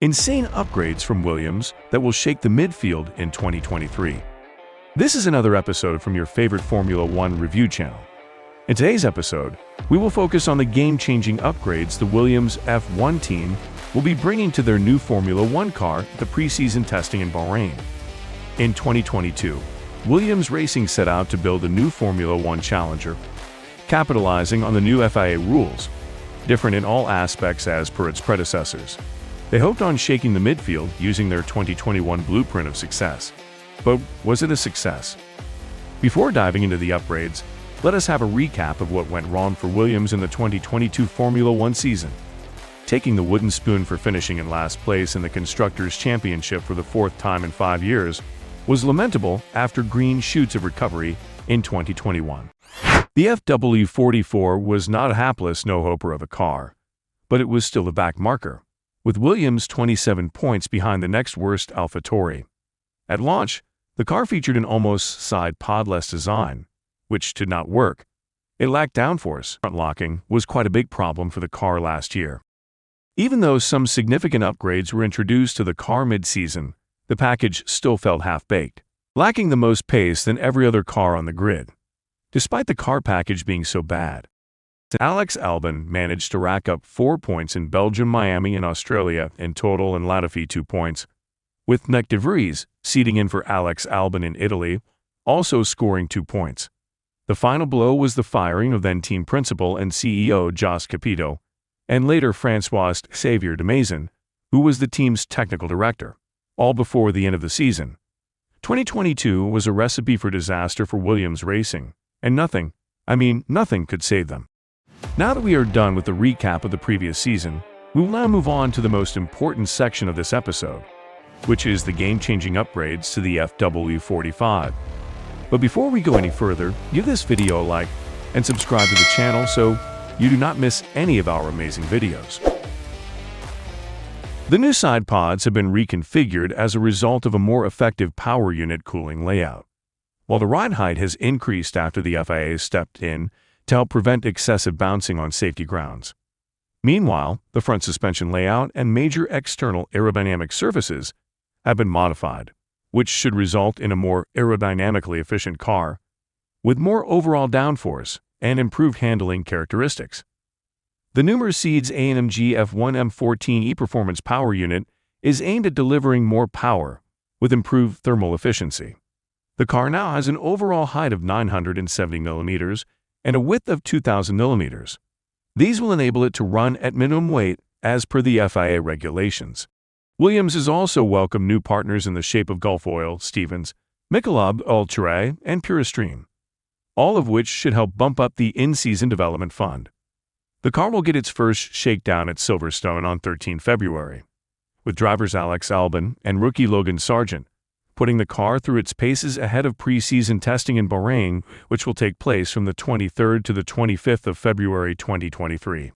insane upgrades from Williams that will shake the midfield in 2023. This is another episode from your favorite Formula One review channel. In today's episode, we will focus on the game-changing upgrades the Williams F1 team will be bringing to their new Formula One car at the preseason testing in Bahrain. In 2022, Williams Racing set out to build a new Formula One challenger, capitalizing on the new FIA rules, different in all aspects as per its predecessors. They hoped on shaking the midfield using their 2021 blueprint of success. But was it a success? Before diving into the upgrades, let us have a recap of what went wrong for Williams in the 2022 Formula One season. Taking the wooden spoon for finishing in last place in the Constructors' Championship for the fourth time in 5 years was lamentable after green shoots of recovery in 2021. The FW44 was not a hapless no-hoper of a car, but it was still a back marker, with Williams 27 points behind the next worst AlphaTauri. At launch, the car featured an almost side podless design, which did not work. It lacked downforce. Front locking was quite a big problem for the car last year. Even though some significant upgrades were introduced to the car mid-season, the package still felt half-baked, lacking the most pace than every other car on the grid. Despite the car package being so bad, Alex Albon managed to rack up 4 points in Belgium, Miami, and Australia in total, and Latifi 2 points, with Nick de Vries seating in for Alex Albon in Italy, also scoring 2 points. The final blow was the firing of then-team principal and CEO Jos Capito, and later François-Xavier de Maison, who was the team's technical director, all before the end of the season. 2022 was a recipe for disaster for Williams Racing, and nothing could save them. Now that we are done with the recap of the previous season, we will now move on to the most important section of this episode, which is the game-changing upgrades to the FW45. But before we go any further, give this video a like and subscribe to the channel so you do not miss any of our amazing videos. The new side pods have been reconfigured as a result of a more effective power unit cooling layout, while the ride height has increased after the FIA stepped in to help prevent excessive bouncing on safety grounds. Meanwhile, the front suspension layout and major external aerodynamic surfaces have been modified, which should result in a more aerodynamically efficient car, with more overall downforce and improved handling characteristics. The new Mercedes-AMG F1 M14 e-Performance power unit is aimed at delivering more power with improved thermal efficiency. The car now has an overall height of 970 millimeters and a width of 2,000 millimeters. These will enable it to run at minimum weight as per the FIA regulations. Williams has also welcomed new partners in the shape of Gulf Oil, Stevens, Michelob Ultra, and Puristream, all of which should help bump up the in-season development fund. The car will get its first shakedown at Silverstone on 13 February, with drivers Alex Albon and rookie Logan Sargent putting the car through its paces ahead of preseason testing in Bahrain, which will take place from the 23rd to the 25th of February 2023.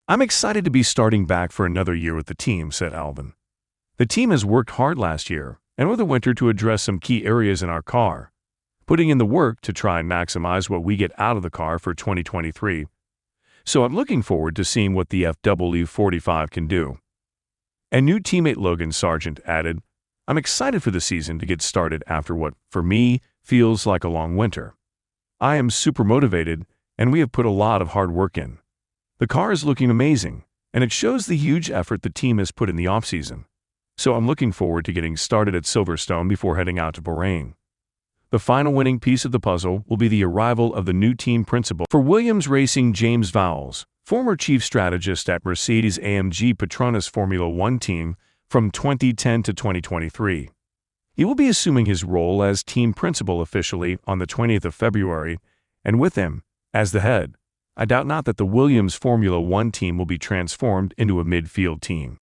"I'm excited to be starting back for another year with the team," said Albon. "The team has worked hard last year and over the winter to address some key areas in our car, putting in the work to try and maximize what we get out of the car for 2023. So I'm looking forward to seeing what the FW45 can do." And new teammate Logan Sargent added, "I'm excited for the season to get started after what, for me, feels like a long winter. I am super motivated, and we have put a lot of hard work in. The car is looking amazing, and it shows the huge effort the team has put in the offseason. So I'm looking forward to getting started at Silverstone before heading out to Bahrain." The final winning piece of the puzzle will be the arrival of the new team principal for Williams Racing, James Vowles, former chief strategist at Mercedes-AMG Petronas Formula One team from 2010 to 2023. He will be assuming his role as team principal officially on the 20th of February, and with him, as the head, I doubt not that the Williams Formula One team will be transformed into a midfield team.